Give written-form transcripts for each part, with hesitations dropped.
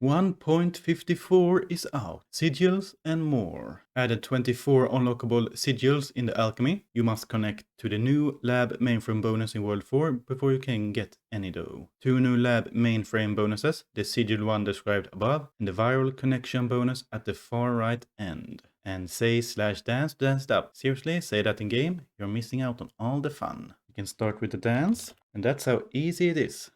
1.54 is out. Sigils and more. Added 24 unlockable sigils in the Alchemy. You must connect to the new Lab Mainframe bonus in World 4 before you can get any though. 2 new Lab Mainframe bonuses, the Sigil one described above, and the viral connection bonus at the far right end. And say/dance danced up. Seriously, say that in game, you're missing out on all the fun. You can start with the dance, and that's how easy it is.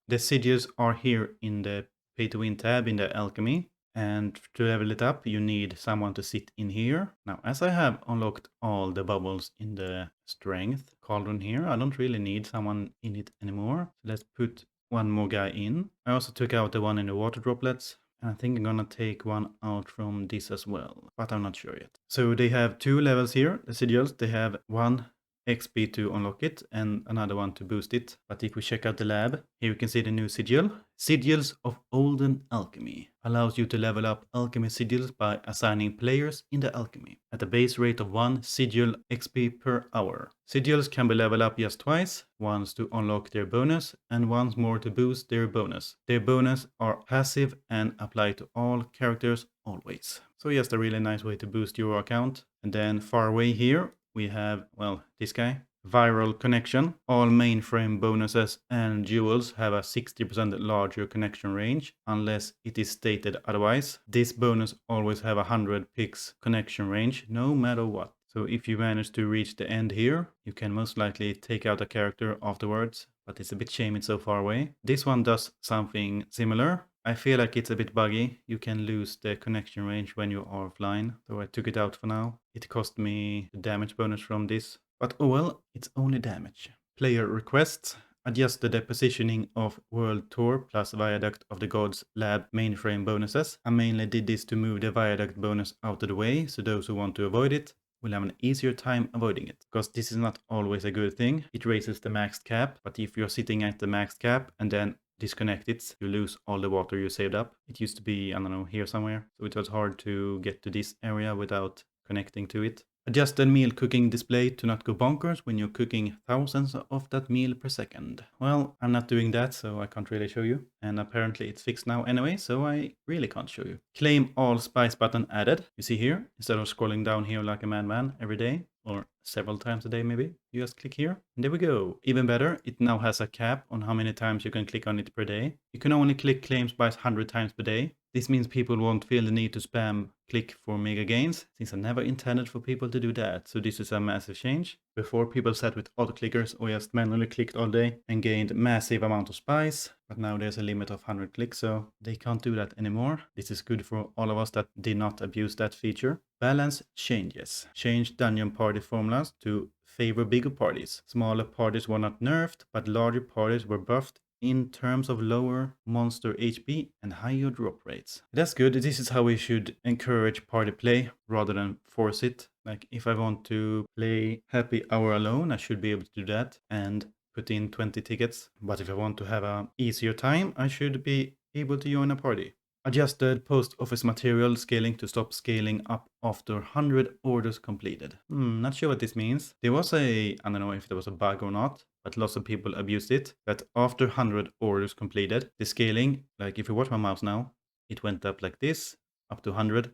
The sigils are here in the pay to win tab in the Alchemy, and to level it up you need someone to sit in here. Now as I have unlocked all the bubbles in the strength cauldron here, I don't really need someone in it anymore. So let's put one more guy in. I also took out the one in the water droplets, and I think I'm gonna take one out from this as well, but I'm not sure yet. So they have 2 levels here, the sigils. They have 1 XP to unlock it and another one to boost it. But if we check out the lab, here you can see the new sigil. Sigils of Olden Alchemy allows you to level up alchemy sigils by assigning players in the alchemy at a base rate of 1 sigil XP per hour. Sigils can be leveled up just twice, once to unlock their bonus and once more to boost their bonus. Their bonus are passive and apply to all characters always. So just a really nice way to boost your account. And then far away here we have, well, this guy. Viral connection. All mainframe bonuses and jewels have a 60% larger connection range, unless it is stated otherwise. This bonus always have a 100 pix connection range, no matter what. So if you manage to reach the end here, you can most likely take out a character afterwards, but it's a bit shame it's so far away. This one does something similar. I feel like it's a bit buggy. You can lose the connection range when you are offline, so I took it out for now. It cost me the damage bonus from this, but oh well, it's only damage. Player requests. Adjusted the positioning of World Tour plus Viaduct of the Gods Lab Mainframe bonuses. I mainly did this to move the Viaduct bonus out of the way, so those who want to avoid it will have an easier time avoiding it, because this is not always a good thing. It raises the maxed cap, but if you're sitting at the maxed cap and then disconnect it, you lose all the water you saved up. It used to be, I don't know, here somewhere, so it was hard to get to this area without connecting to it. Adjust the meal cooking display to not go bonkers when you're cooking thousands of that meal per second. Well, I'm not doing that, so I can't really show you. And apparently it's fixed now anyway, so I really can't show you. Claim all spice button added. You see here, instead of scrolling down here like a madman every day, or several times a day maybe, you just click here, and there we go. Even better, it now has a cap on how many times you can click on it per day. You can only click claim spice 100 times per day. This means people won't feel the need to spam click for mega gains, since I never intended for people to do that, so this is a massive change. Before, people sat with auto clickers or just manually clicked all day and gained massive amount of spice, but now there's a limit of 100 clicks, so they can't do that anymore. This is good for all of us that did not abuse that feature. Balance changes. Change dungeon party formulas to favor bigger parties. Smaller parties were not nerfed, but larger parties were buffed in terms of lower monster HP and higher drop rates. That's good. This is how we should encourage party play rather than force it. Like if I want to play happy hour alone, I should be able to do that and put in 20 tickets. But if I want to have an easier time, I should be able to join a party. Adjusted post office material scaling to stop scaling up after 100 orders completed. Not sure what this means. There was I don't know if there was a bug or not, but lots of people abused it, that after 100 orders completed, the scaling, like if you watch my mouse now, it went up like this, up to 100,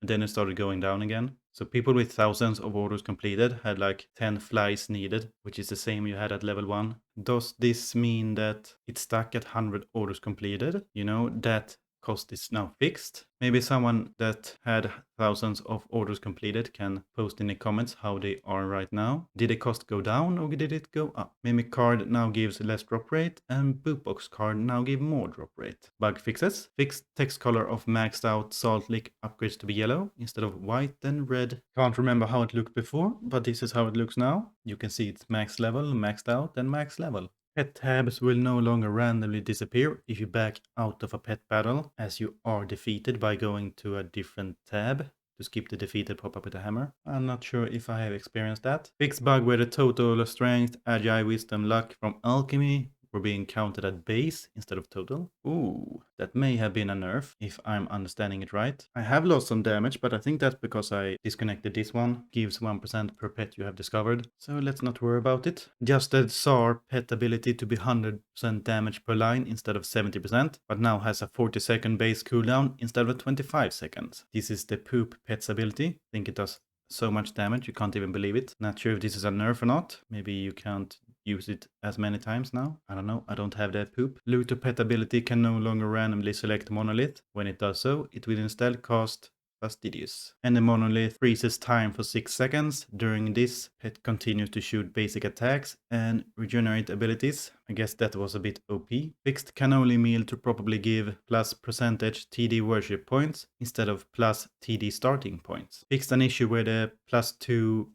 and then it started going down again. So people with thousands of orders completed had like 10 flies needed, which is the same you had at level 1. Does this mean that it's stuck at 100 orders completed? You know, that cost is now fixed. Maybe someone that had thousands of orders completed can post in the comments how they are right now. Did the cost go down or did it go up? Mimic card now gives less drop rate and bootbox card now give more drop rate. Bug fixes. Fixed text color of maxed out salt lick upgrades to be yellow instead of white and red. Can't remember how it looked before, but this is how it looks now. You can see it's max level, maxed out and max level. Pet tabs will no longer randomly disappear if you back out of a pet battle, as you are defeated by going to a different tab to skip the defeated pop-up with a hammer. I'm not sure if I have experienced that. Fixed bug where the total strength, agile, wisdom, luck from alchemy were being counted at base instead of total. Ooh, that may have been a nerf, if I'm understanding it right. I have lost some damage, but I think that's because I disconnected this one. Gives 1% per pet you have discovered. So let's not worry about it. Adjusted SAR pet ability to be 100% damage per line instead of 70%, but now has a 40-second base cooldown instead of 25 seconds. This is the poop pet's ability. I think it does so much damage you can't even believe it. Not sure if this is a nerf or not. Maybe you can't use it as many times now. I don't know. I don't have that poop. Loot or pet ability can no longer randomly select monolith. When it does so, it will instead cast Fastidious. And the monolith freezes time for 6 seconds. During this, pet continues to shoot basic attacks and regenerate abilities. I guess that was a bit OP. Fixed cannoli meal to probably give plus percentage TD worship points instead of plus TD starting points. Fixed an issue where the plus 2%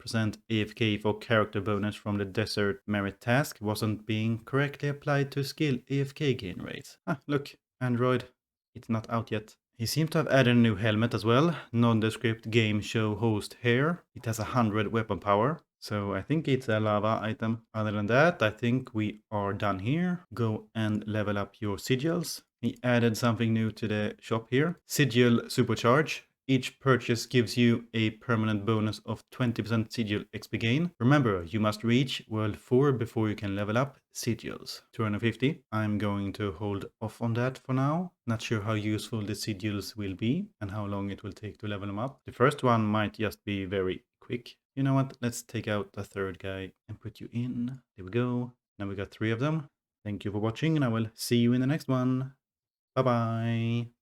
AFK for character bonus from the desert merit task wasn't being correctly applied to skill AFK gain rates. Ah, look, Android. It's not out yet. He seems to have added a new helmet as well. Nondescript game show host hair. It has 100 weapon power. So I think it's a lava item. Other than that, I think we are done here. Go and level up your sigils. He added something new to the shop here. Sigil Supercharge. Each purchase gives you a permanent bonus of 20% Sigil XP gain. Remember, you must reach World 4 before you can level up Sigils. 250. I'm going to hold off on that for now. Not sure how useful the Sigils will be and how long it will take to level them up. The first one might just be very quick. You know what? Let's take out the third guy and put you in. There we go. Now we got 3 of them. Thank you for watching and I will see you in the next one. Bye bye.